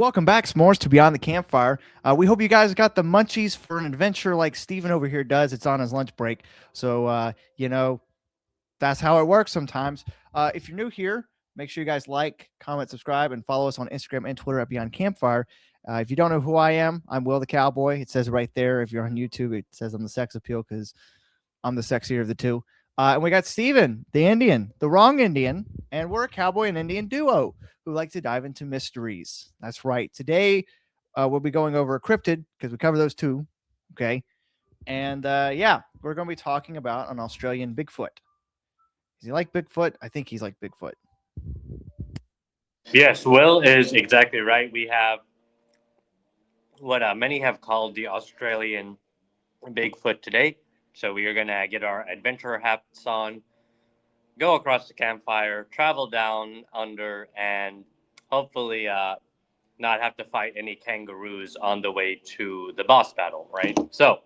Welcome back, S'mores, to Beyond the Campfire. We hope you guys got the munchies for an adventure like Steven over here does. It's on his lunch break. So, that's how it works sometimes. If you're new here, make sure you guys like, comment, subscribe, and follow us on Instagram and Twitter at Beyond Campfire. If you don't know who I am, I'm Will the Cowboy. It says right there. If you're on YouTube, it says I'm the sex appeal because I'm the sexier of the two. And we got Steven, the Indian, the wrong Indian, and we're a cowboy and Indian duo who like to dive into mysteries. That's right. Today, we'll be going over a cryptid because we cover those two. Okay. And we're going to be talking about an Australian Bigfoot. Is he like Bigfoot? I think he's like Bigfoot. Yes, Will is exactly right. We have what many have called the Australian Bigfoot today. So we are going to get our adventure hats on, go across the campfire, travel down under, and hopefully not have to fight any kangaroos on the way to the boss battle, right? So,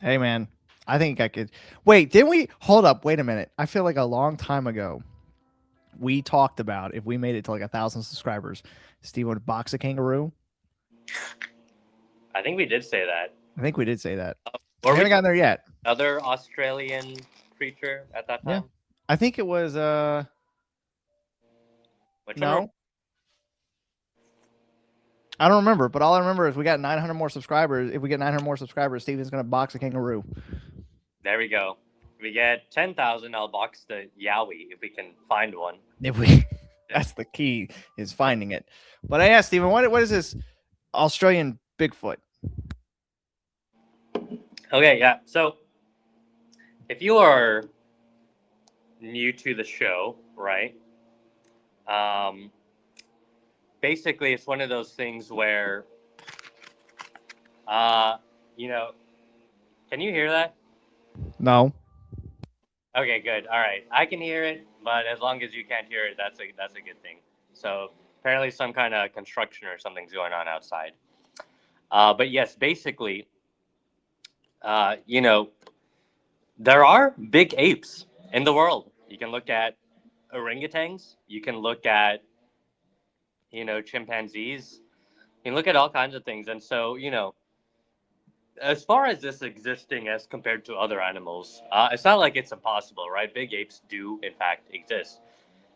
Hey, man, I think I could. Wait, didn't we? Hold up. Wait a minute. I feel like a long time ago, we talked about if we made it to like 1,000 subscribers, Steve would box a kangaroo. I think we did say that. I think we did say that. Were We we haven't gotten there yet. other Australian creature at that Yeah. time? I think it was Which one? no. I don't remember, but all I remember is we got 900 more subscribers. If we get 900 more subscribers, Steven's going to box a kangaroo. There we go. If we get 10,000, I'll box the Yowie if we can find one. If we That's the key, is finding it. But I asked Steven, what is this Australian Bigfoot? Okay, yeah. So if you are new to the show, right? Basically, it's one of those things where, you know, can you hear that? No. Okay, good. All right, I can hear it, but as long as you can't hear it, that's a good thing. So apparently, some kind of construction or something's going on outside. But yes, basically, there are big apes in the world. You can look at orangutans. You can look at, chimpanzees. You can look at all kinds of things. And so, as far as this existing as compared to other animals, it's not like it's impossible, right? Big apes do, in fact, exist.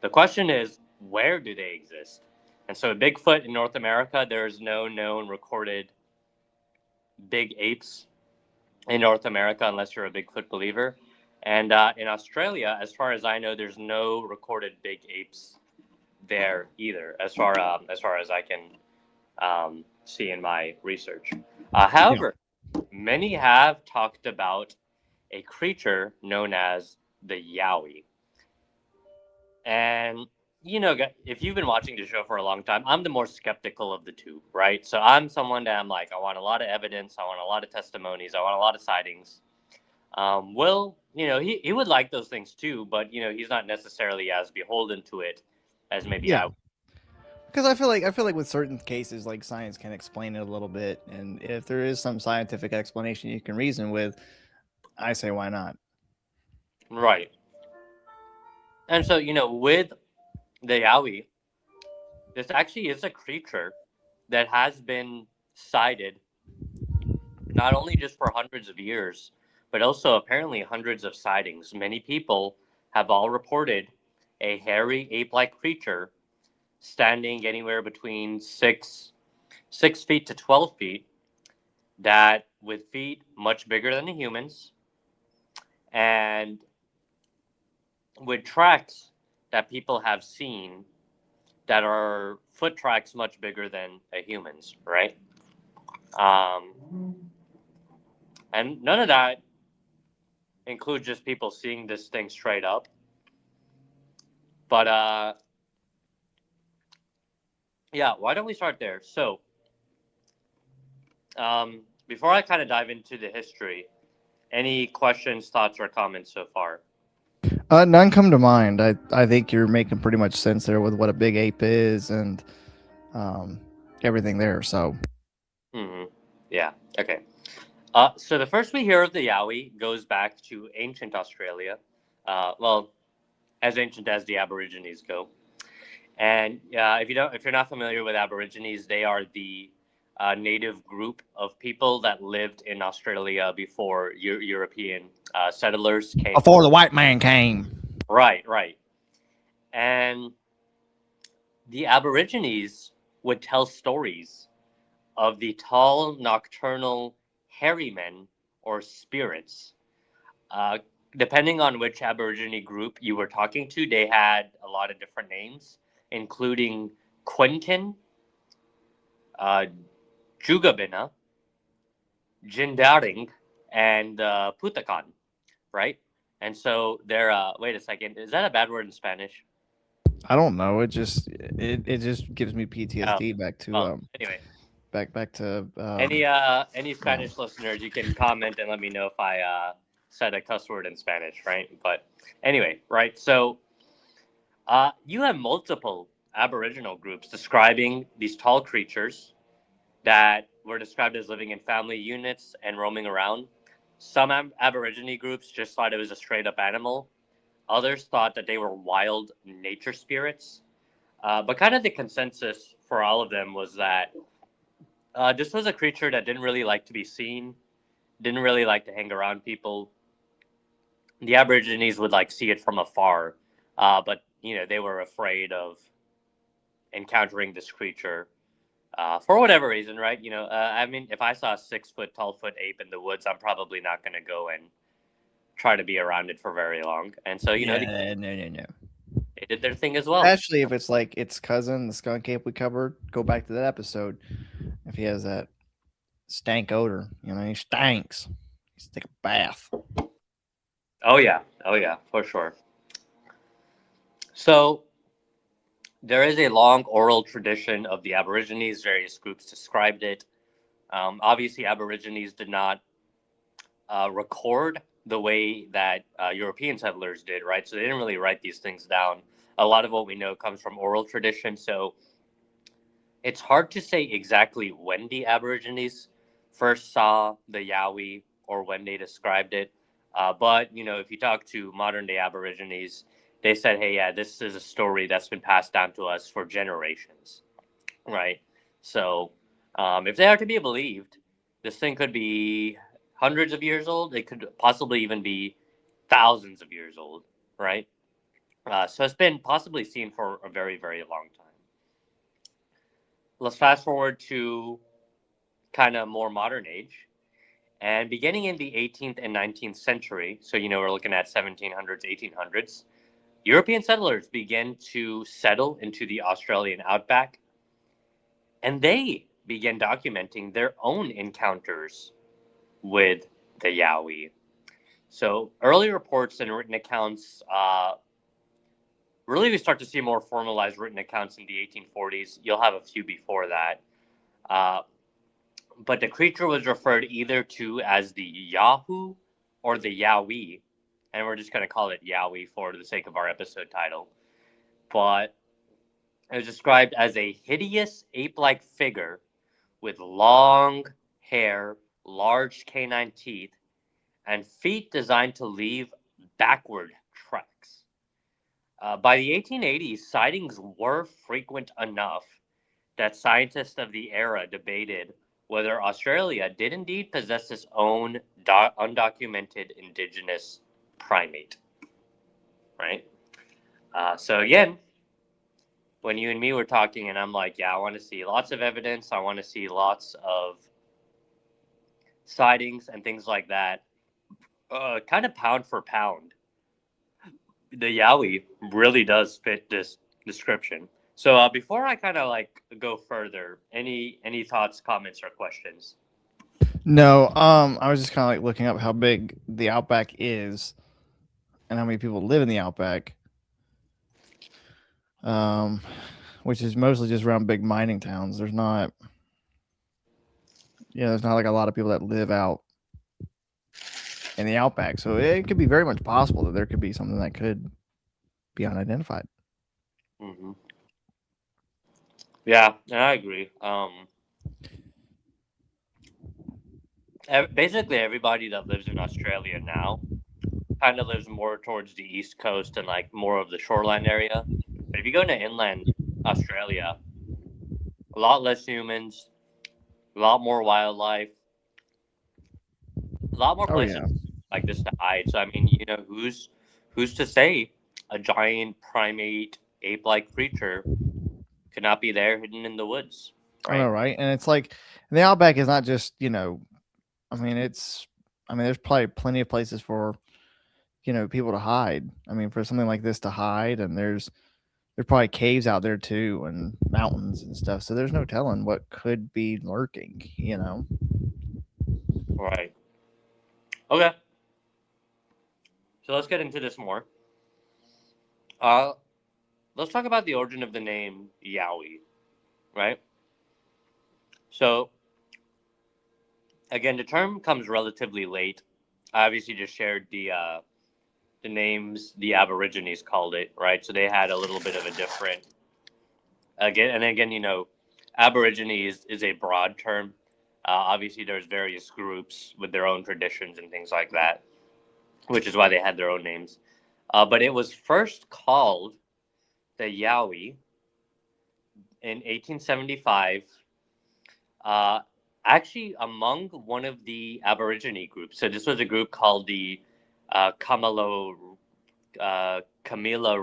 The question is, where do they exist? And so, Bigfoot in North America, there is no known recorded big apes in North America unless you're a Bigfoot believer. And in Australia, as far as I know, there's no recorded big apes there either, as far as I can see in my research. However, many have talked about a creature known as the Yowie. And, if you've been watching the show for a long time, I'm the more skeptical of the two, right? So I'm someone that I'm like, I want a lot of evidence, I want a lot of testimonies, I want a lot of sightings. Will, he would like those things too, but, he's not necessarily as beholden to it as maybe I would. Because I feel like with certain cases, like science can explain it a little bit, and if there is some scientific explanation you can reason with, I say why not? Right. And so, with the Yowie, this actually is a creature that has been cited not only just for hundreds of years, but also apparently hundreds of sightings. Many people have all reported a hairy ape-like creature standing anywhere between 6 feet to 12 feet, that with feet much bigger than the humans, and with tracks that people have seen that are foot tracks much bigger than a human's, right? And none of that includes just people seeing this thing straight up. But yeah, why don't we start there? So, before I kind of dive into the history, any questions, thoughts, or comments so far? None come to mind. I think you're making pretty much sense there with what a big ape is and everything there. So Yeah. Okay. So the first we hear of the Yowie goes back to ancient Australia. Well, as ancient as the Aborigines go. And if you're not familiar with Aborigines, they are the native group of people that lived in Australia before European settlers came. Before the white man came. Right, right. And the Aborigines would tell stories of the tall, nocturnal, hairy men or spirits. Uh, Depending on which Aborigine group you were talking to, they had a lot of different names, including Quentin, uh, Jugabina, Jindaring, and Putakan, right? And so they're, wait a second, is that a bad word in Spanish? I don't know. It just gives me Oh, PTSD back to well, anyway, back to any yeah. Spanish listeners, you can comment and let me know if I said a cuss word in Spanish, right? But anyway, right? So you have multiple Aboriginal groups describing these tall creatures that were described as living in family units and roaming around. Some Aborigine groups just thought it was a straight up animal. Others thought that they were wild nature spirits. But kind of the consensus for all of them was that this was a creature that didn't really like to be seen, didn't really like to hang around people. The Aborigines would like see it from afar, but they were afraid of encountering this creature for whatever reason, right? I mean, if I saw a 6 foot tall foot ape in the woods, I'm probably not going to go and try to be around it for very long. And so Yeah, no. they did their thing as well. Especially if it's like its cousin, the skunk ape we covered. Go back to that episode. If he has that stank odor, he stanks. He's take a bath. Oh yeah, for sure. So there is a long oral tradition of the Aborigines. Various groups described it. Obviously, Aborigines did not record the way that European settlers did, right? So they didn't really write these things down. A lot of what we know comes from oral tradition. So it's hard to say exactly when the Aborigines first saw the Yowie or when they described it. But if you talk to modern day Aborigines, they said, "Hey, yeah, this is a story that's been passed down to us for generations." Right. So, if they are to be believed, this thing could be hundreds of years old. It could possibly even be thousands of years old. Right. So it's been possibly seen for a very, very long time. Let's fast forward to kind of more modern age. And beginning in the 18th and 19th century, so we're looking at 1700s, 1800s, European settlers began to settle into the Australian outback, and they began documenting their own encounters with the Yowie. So early reports and written accounts, really we start to see more formalized written accounts in the 1840s. You'll have a few before that. Uh, but the creature was referred either to as the Yahoo or the Yowie, and we're just going to call it Yowie for the sake of our episode title. But it was described as a hideous ape-like figure with long hair, large canine teeth, and feet designed to leave backward tracks. By the 1880s, sightings were frequent enough that scientists of the era debated whether Australia did indeed possess its own undocumented indigenous primate. Right? So again, when you and me were talking, and I'm like, yeah, I want to see lots of evidence. I want to see lots of sightings and things like that. Kind of pound for pound, the Yowie really does fit this description. So before I kind of like go further, any thoughts, comments, or questions? No, I was just kind of like looking up how big the Outback is and how many people live in the Outback. Um, which is mostly just around big mining towns. There's not like a lot of people that live out in the Outback. So it could be very much possible that there could be something that could be unidentified. Hmm. Yeah, I agree. Basically, everybody that lives in Australia now kind of lives more towards the east coast and like more of the shoreline area. But if you go to inland, Australia. A lot less humans, a lot more wildlife, a lot more Oh places yeah. like this to hide. So I mean, who's to say a giant primate ape-like creature could not be there hidden in the woods, I know, right? right? And it's like the Outback is not just, I mean, there's probably plenty of places for, people to hide. I mean, for something like this to hide, and there's probably caves out there too, and mountains and stuff. So there's no telling what could be lurking. Right. Okay. So let's get into this more. Uh, let's talk about the origin of the name Yowie, right? So again, the term comes relatively late. I obviously just shared the names the Aborigines called it, right? So they had a little bit of a different again, Aborigine is a broad term. Obviously, there's various groups with their own traditions and things like that, which is why they had their own names. But it was first called the Yowie in 1875, uh, actually among one of the Aborigine groups. So this was a group called the Camila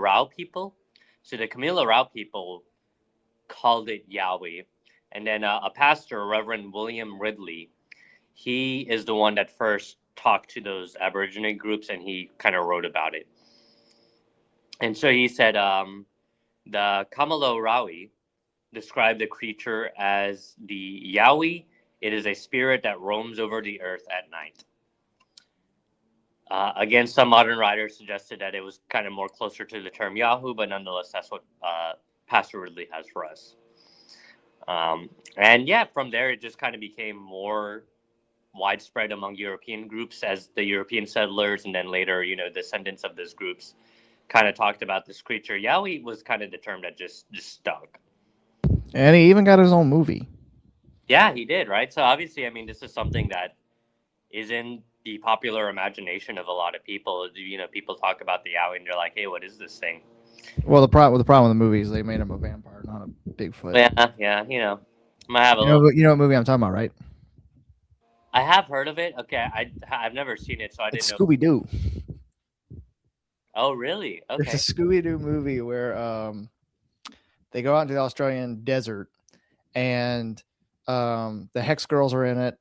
Rao people. So the Camila Rao people called it Yowie. And then a pastor, Reverend William Ridley, he is the one that first talked to those Aborigine groups and he kind of wrote about it. And so he said the Kamalo Rawi described the creature as the Yowie. It is a spirit that roams over the earth at night. Again, some modern writers suggested that it was kind of more closer to the term Yahoo, but nonetheless, that's what Pastor Ridley has for us. And yeah, from there, it just kind of became more widespread among European groups as the European settlers and then later, descendants of those groups kind of talked about this creature. Yowie was kind of the term that just stuck. And he even got his own movie. Yeah, he did, right? So obviously, I mean, this is something that is in the popular imagination of a lot of people. People talk about the Yowie and they're like, "Hey, what is this thing?" Well, the problem with the movie is they made him a vampire, not a Bigfoot. Yeah, yeah, I might have a You know, little. you know what movie I'm talking about, right? I have heard of it. Okay, I've never seen it, so I didn't It's know. Scooby Doo. Oh, really? There's a Okay. Scooby Doo movie where they go out into the Australian desert, and the Hex Girls are in it,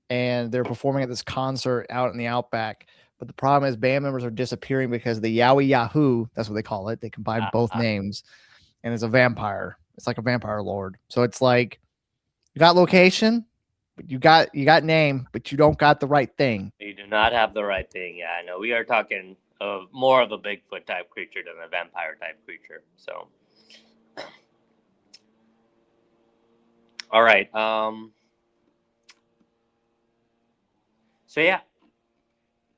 and they're performing at this concert out in the Outback. But the problem is, band members are disappearing because the Yowie Yahoo, that's what they call it. They combine both Uh, names, and it's a vampire. It's like a vampire lord. So it's like you got location, but you got name, but you don't got the right thing. you do not have the right thing. Yeah, I know. We are talking of more of a Bigfoot type creature than a vampire type creature. So, all right. So yeah.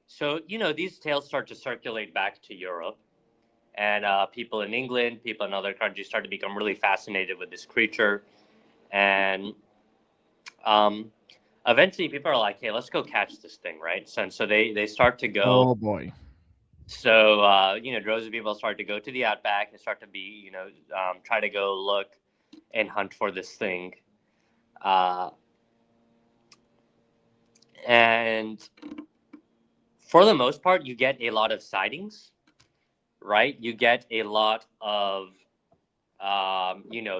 So these tales start to circulate back to Europe, and people in England, people in other countries start to become really fascinated with this creature, and um, eventually people are like, "Hey, let's go catch this thing," right? So they start to go. Oh boy. So droves of people start to go to the outback and start to be try to go look and hunt for this thing, uh, and for the most part, you get a lot of sightings, right? You get a lot of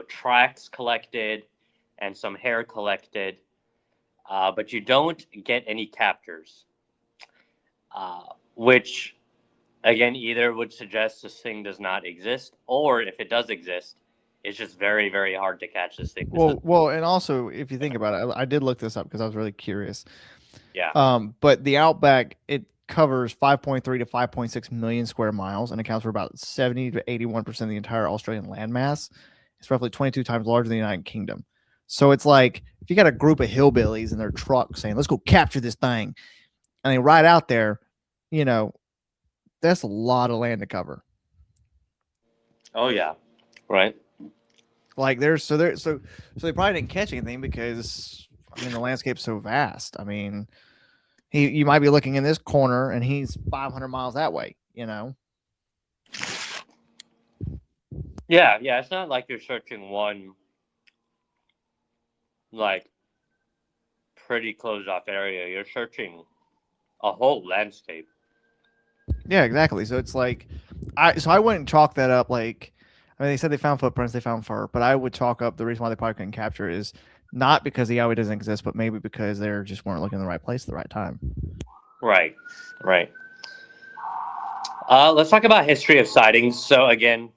tracks collected and some hair collected, but you don't get any captures, which again either would suggest this thing does not exist, or if it does exist, it's just very very hard to catch this thing. This is Well, and also if you think about it, I did look this up because I was really curious. yeah. But the Outback, it covers 5.3 to 5.6 million square miles and accounts for about 70 to 81% of the entire Australian landmass. It's roughly 22 times larger than the United Kingdom. So it's like if you got a group of hillbillies in their truck saying, "Let's go capture this thing," and they ride out there, you know, that's a lot of land to cover. Oh yeah. Right. Like so they probably didn't catch anything because I mean the landscape's so vast. I mean, you might be looking in this corner and he's 500 miles that way. Yeah, Yeah. It's not like you're searching one like pretty closed off area. You're searching a whole landscape. Yeah, exactly. So it's like, I wouldn't chalk that up like, I mean, they said they found footprints, they found fur, but I would chalk up the reason why they probably couldn't capture it is not because the Yowie doesn't exist, but maybe because they just weren't looking in the right place at the right time. Right. Right. Let's talk about history of sightings. So again,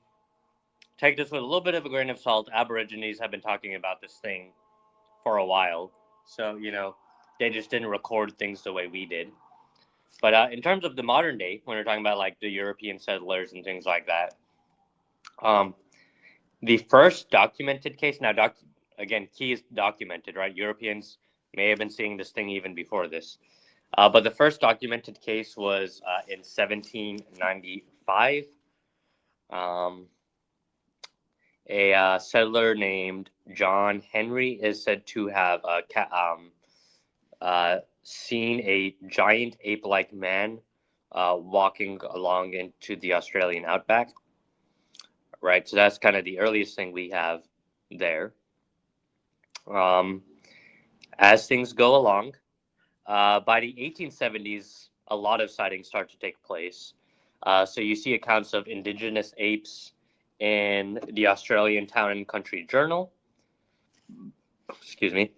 take this with a little bit of a grain of salt. Aborigines have been talking about this thing for a while, so they just didn't record things the way we did. But in terms of the modern day, when we're talking about like the European settlers and things like that, um, the first documented case now, again, key is documented, right? Europeans may have been seeing this thing even before this, but the first documented case was in 1795. Um, a settler named John Henry is said to have seen a giant ape-like man walking along into the Australian outback. Right, so that's kind of the earliest thing we have there. Um, as things go along, by the 1870s, a lot of sightings start to take place. So you see accounts of indigenous apes in the Australian Town and Country Journal. Excuse me.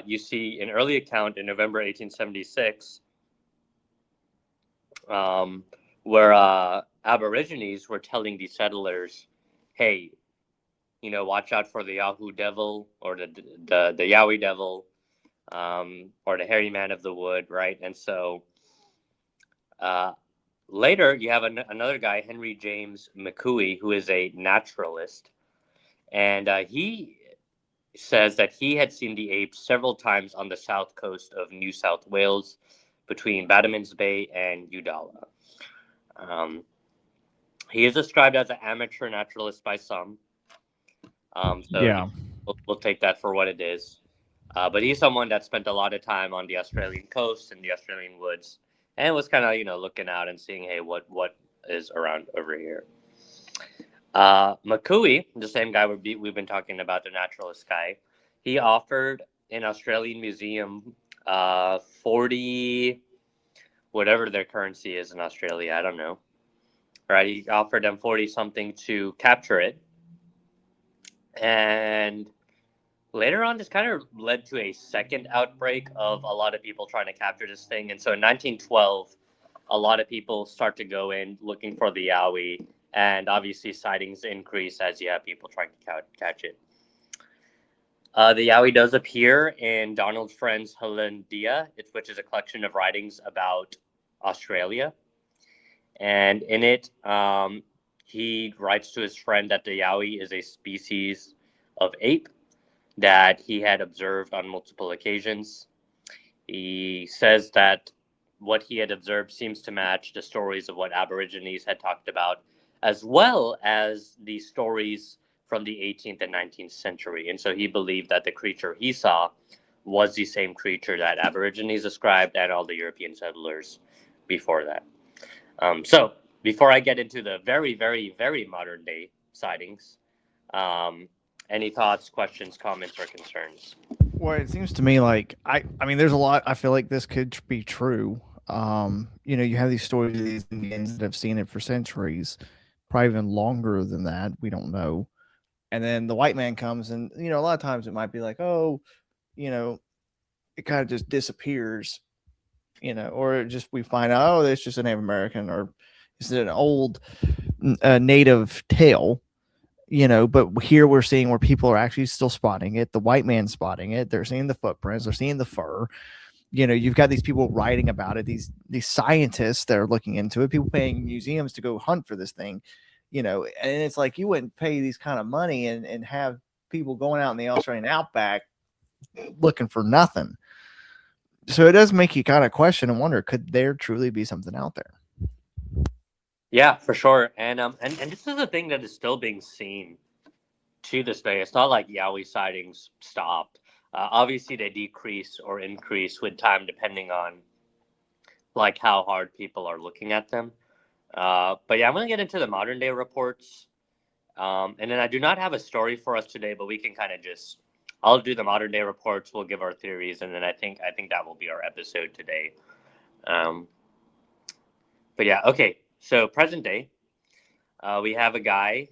You see an early account in November 1876 um, where Aborigines were telling the settlers, "Hey, watch out for the Yahoo Devil or the Yowie Devil, or the Hairy Man of the Wood," right? And so uh, later, you have another guy, Henry James McCooey, who is a naturalist, and he says that he had seen the apes several times on the south coast of New South Wales, between Batman's Bay and Udalla. Um, he is described as an amateur naturalist by some, so Yeah. we'll take that for what it is. But he's someone that spent a lot of time on the Australian coast and the Australian woods, and was kind of looking out and seeing, hey, what is around over here. McCooey, the same guy we've been talking about, the naturalist guy, he offered an Australian museum 40, whatever their currency is in Australia, I don't know. Right, he offered them 40 something to capture it, and later on, this kind of led to a second outbreak of a lot of people trying to capture this thing. And so in 1912, a lot of people start to go in looking for the Yowie, and obviously sightings increase as you have people trying to catch it. The Yowie does appear in Donald Friend's Hollandia, which is a collection of writings about Australia. And in it, he writes to his friend that the Yowie is a species of ape that he had observed on multiple occasions. He says that what he had observed seems to match the stories of what Aborigines had talked about, as well as the stories from the 18th and 19th century. And so he believed that the creature he saw was the same creature that Aborigines described and all the European settlers before that. So before I get into the very, very, very modern day sightings, um, any thoughts, questions, comments, or concerns? Well, it seems to me like I mean, there's a lot. I feel like this could be true. You have these stories of these Indians that have seen it for centuries, probably even longer than that. We don't know. And then the white man comes, and a lot of times it might be like, oh, you know, it kind of just disappears, or it just we find out, oh, it's just a Native American, or it's an old native tale. But here we're seeing where people are actually still spotting it. The white man spotting it. They're seeing the footprints. They're seeing the fur. You've got these people writing about it. These scientists that are looking into it. People paying museums to go hunt for this thing. And it's like you wouldn't pay these kind of money and have people going out in the Australian outback looking for nothing. So it does make you kind of question and wonder: could there truly be something out there? Yeah, for sure. And this is a thing that is still being seen to this day. It's not like Yowie sightings stopped. Obviously, they decrease or increase with time, depending on like how hard people are looking at them. But yeah, I'm gonna get into the modern day reports. And then I do not have a story for us today, but we can kind of just. I'll do the modern day reports. We'll give our theories, and then I think that will be our episode today. Um, but yeah, okay. So present day, we have a guy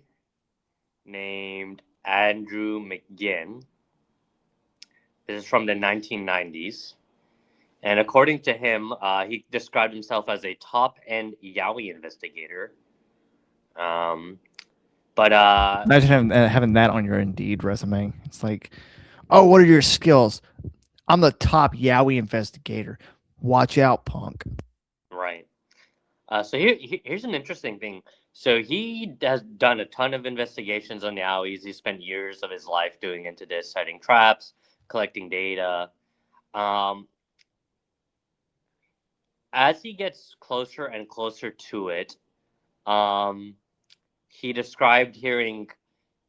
named Andrew McGinn. This is from the 1990s. And according to him, he described himself as a top end Yowie investigator. Um, but Imagine having that on your Indeed resume. It's like, oh, what are your skills? I'm the top Yowie investigator. Watch out, punk. right. So here's an interesting thing. So he has done a ton of investigations on Yowies. He spent years of his life doing into this, setting traps, collecting data. Um, as he gets closer and closer to it, um, he described hearing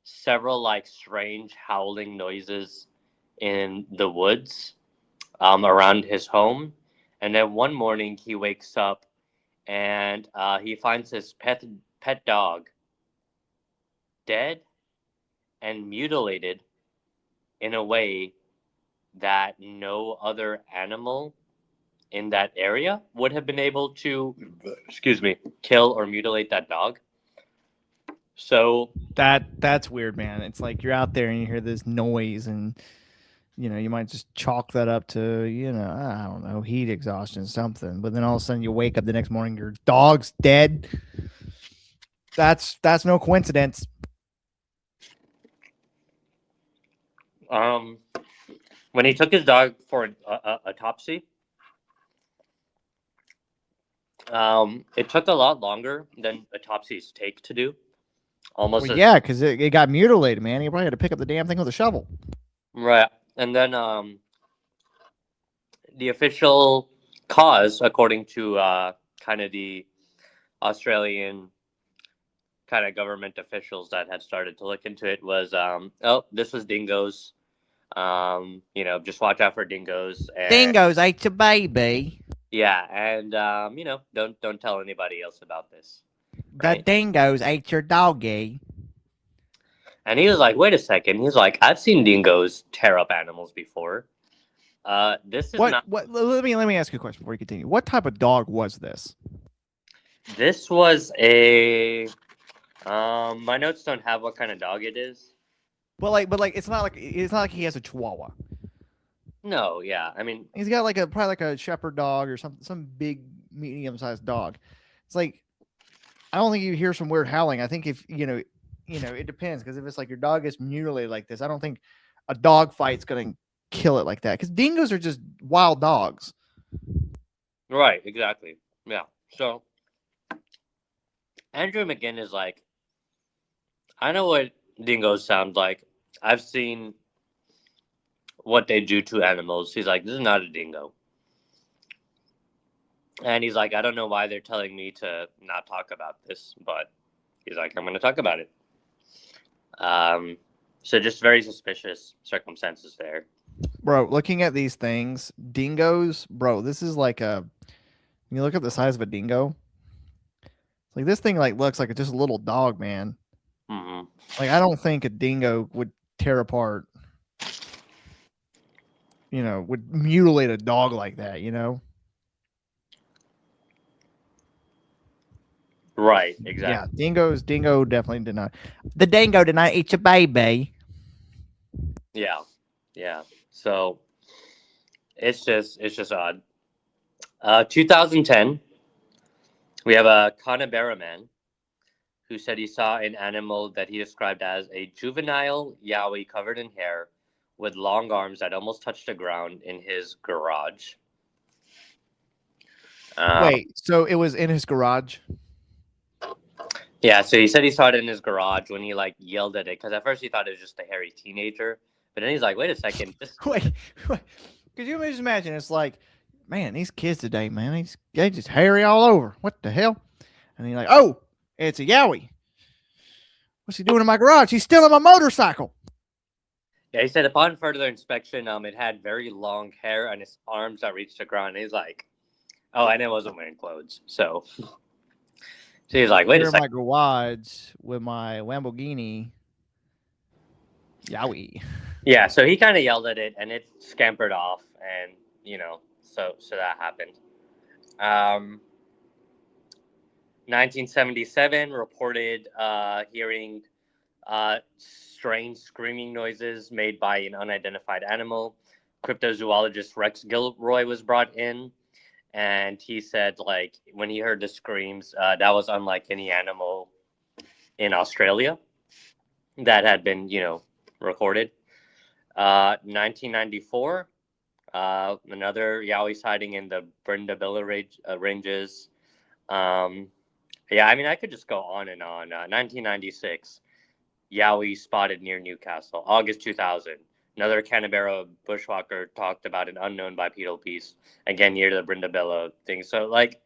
several like strange howling noises in the woods around his home. And then one morning he wakes up and he finds his pet dog dead and mutilated in a way that no other animal in that area would have been able to, excuse me, kill or mutilate that dog. So, That's weird, man. It's like you're out there and you hear this noise, and you might just chalk that up to I don't know, heat exhaustion, something. But then all of a sudden you wake up the next morning, your dog's dead. That's no coincidence. um, when he took his dog for a autopsy, it took a lot longer than autopsies take to do. Well, Almost as yeah, because it got mutilated, man. You probably had to pick up the damn thing with a shovel. right. And then the official cause, according to kind of the Australian kind of government officials that had started to look into it, was oh, this was dingoes. Just watch out for dingoes. And Dingoes ate your baby. yeah, and don't tell anybody else about this, The right? dingoes ate your doggy. And he was like, wait a second. He's like, I've seen dingoes tear up animals before. This is What? not. What? Let me ask you a question before you continue. What type of dog was this? This was a. My notes don't have what kind of dog it is. But it's not like he has a Chihuahua. No, yeah. I mean, He's got probably like a shepherd dog or some big medium sized dog. It's like I don't think you hear some weird howling. I think if it depends, because if it's like your dog gets mutilated like this, I don't think a dog fight's gonna kill it like that. Because dingoes are just wild dogs. right, exactly. Yeah. So Andrew McGinn is like, I know what dingoes sound like. I've seen what they do to animals. He's like, this is not a dingo. And he's like, I don't know why they're telling me to not talk about this, but he's like, I'm going to talk about it. So just very suspicious circumstances there. Bro, looking at these things, dingoes, bro, this is like when you look at the size of a dingo, like this thing looks like just a little dog, man. Mm-hmm. Like I don't think a dingo would tear apart, would mutilate a dog like that. Right, Yeah, exactly. dingo definitely did not. The dingo did not eat your baby. Yeah, yeah. So it's just odd. 2010, we have a Conabera man who said he saw an animal that he described as a juvenile yowie covered in hair with long arms that almost touched the ground in his garage. Uh, Wait, so it was in his garage? yeah, so he said he saw it in his garage when he like yelled at it because at first he thought it was just a hairy teenager, but then he's like, "Wait a second, this." Wait. Could you just imagine? It's like, man, these kids today, man, they just hairy all over. What the hell? And you're like, oh, it's a yowie. What's he doing in my garage? He's stealing my motorcycle. Yeah, he said upon further inspection, it had very long hair and his arms that reached the ground. And he's like, "Oh, and it wasn't wearing clothes." So So he's like, wait Here a in my second. garage with my Lamborghini. Yowie. Yeah, so he kind of yelled at it, and it scampered off, and so that happened. 1977 reported hearing strange screaming noises made by an unidentified animal. Cryptozoologist Rex Gilroy was brought in, and he said, like, when he heard the screams, that was unlike any animal in Australia that had been, recorded. 1994, another Yowie sighting in the Brindabilla ranges. Yeah, I mean, I could just go on and on. 1996, Yowie spotted near Newcastle. August 2000, another Canberra bushwalker talked about an unknown bipedal beast, again near the Brindabilla thing. So, like,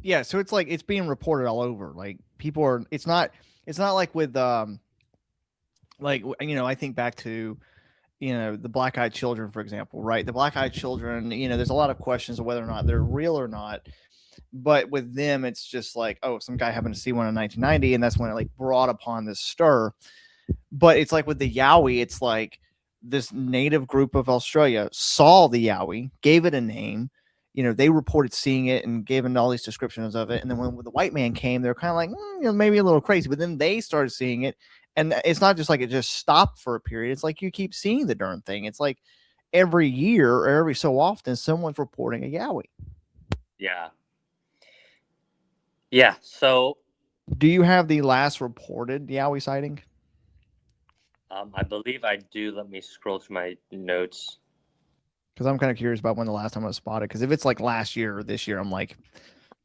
Yeah, so it's like it's being reported all over. Like people are. It's not like with like I think back to the black-eyed children, for example, right? The black-eyed children, there's a lot of questions of whether or not they're real or not. But with them, it's just like, oh, some guy happened to see one in 1990, and that's when it like brought upon this stir. But it's like with the Yowie, it's like this native group of Australia saw the Yowie, gave it a name. They reported seeing it and gave all these descriptions of it. And then when the white man came, they're kind of like, maybe a little crazy. But then they started seeing it. And it's not just like it just stopped for a period. It's like you keep seeing the darn thing. It's like every year or every so often, someone's reporting a Yowie. yeah. Yeah, so Do you have the last reported Yowie sighting? I believe I do. Let me scroll through my notes. Because I'm kind of curious about when the last time I was spotted. Because if it's like last year or this year, I'm like,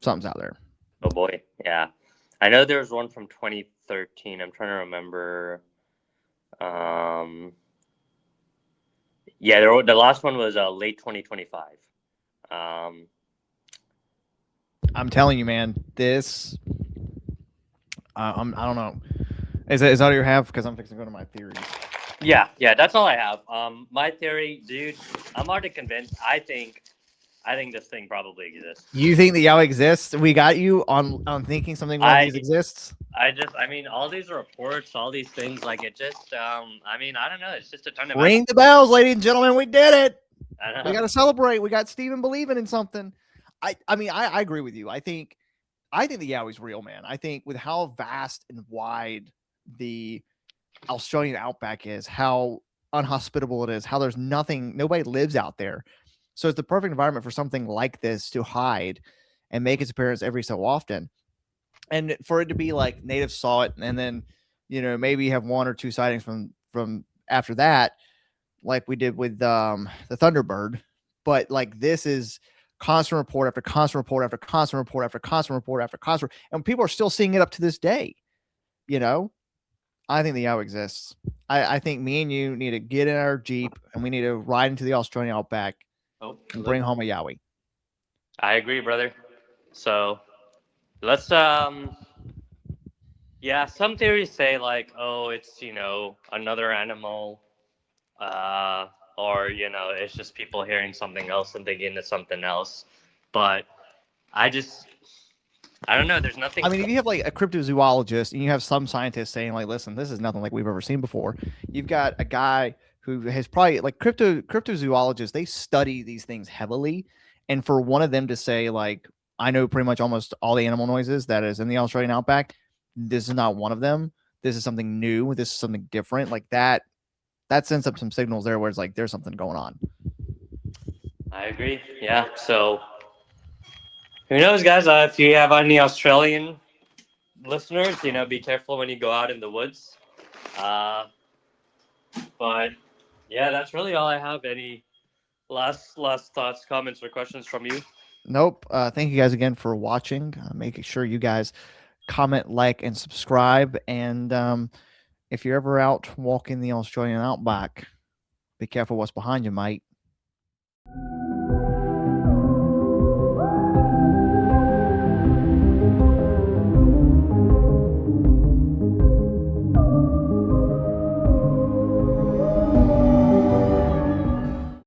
something's out there. Oh boy, yeah. I know there was one from 2013. I'm trying to remember. Yeah, the last one was late 2025. I'm telling you, man, this. I don't know. Is that all you have? Because I'm fixing to go to my theories. Yeah, that's all I have. My theory, dude, I'm already convinced. I think this thing probably exists. You think the Yowie exists? We got you on thinking something one of these exists. I mean, all these reports, all these things, like it just, I mean, I don't know. It's just a ton of. Ring the bells, ladies and gentlemen. We did it. I We got to celebrate. We got Steven believing in something. I mean, I agree with you. I think the Yowie's real, man. I think with how vast and wide the Australian outback is, how unhospitable it is, how there's nobody lives out there. So it's the perfect environment for something like this to hide and make its appearance every so often. And for it to be like natives saw it and then, maybe have one or two sightings from after that, like we did with the Thunderbird. But like this is constant report after constant report after constant report after constant report after constant, and people are still seeing it up to this day. I think the Yowie exists. I think me and you need to get in our Jeep and we need to ride into the Australian outback and bring home a Yowie. I agree, brother. So let's yeah, some theories say like, oh, it's another animal, or it's just people hearing something else and thinking it's something else. But I don't know. There's nothing. I mean, if you have like a cryptozoologist and you have some scientists saying like, listen, this is nothing like we've ever seen before. You've got a guy who has probably like cryptozoologists, they study these things heavily. And for one of them to say like, I know pretty much almost all the animal noises that is in the Australian outback, this is not one of them. This is something new. This is something different. Like that sends up some signals there where it's like there's something going on. I agree. Yeah. So who knows, guys? If you have any Australian listeners, be careful when you go out in the woods. But yeah, that's really all I have. Any last thoughts, comments, or questions from you? Nope. Thank you guys again for watching. Making sure you guys comment, like, and subscribe. And if you're ever out walking the Australian outback, be careful what's behind you, mate.